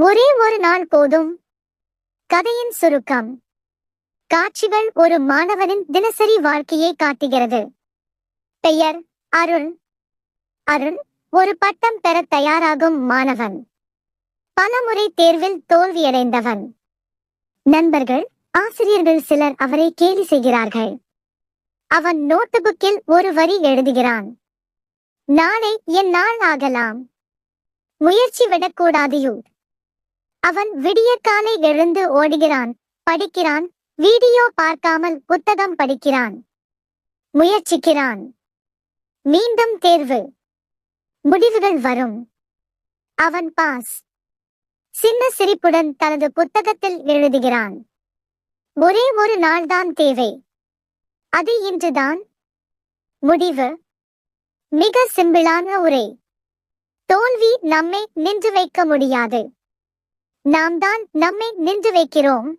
ஒரே ஒரு நாள் போதும். கதையின் சுருக்கம். காட்சிகள் ஒரு மாணவனின் தினசரி வாழ்க்கையை காட்டுகிறது. பெயர் அருண். அருண் ஒரு பட்டம் பெற தயாராகும் மாணவன். பலமுறை தேர்வில் தோல்வியடைந்தவன். நண்பர்கள், ஆசிரியர்கள் சிலர் அவரை கேலி செய்கிறார்கள். அவன் நோட்டுபுக்கில் ஒரு வரி எழுதுகிறான். நாளை என் நாள் ஆகலாம். முயற்சி விடக்கூடாது. அவன் விடியற்காலை எழுந்து ஓடுகிறான், படிக்கிறான், வீடியோ பார்க்காமல் புத்தகம் படிக்கிறான், முயற்சிக்கிறான். மீண்டும் தேர்வு. முடிவுகள் வரும். அவன் பாஸ். சின்ன சிரிப்புடன் தனது புத்தகத்தில் எழுதுகிறான். ஒரே ஒரு நாள்தான் தேவை. அது இன்றுதான். முடிவு. மிக சிம்பிளான உரை. தோல்வி நம்மை நின்று வைக்க முடியாது. நாம் தான் நம்மை நின்று வைக்கிறோம்.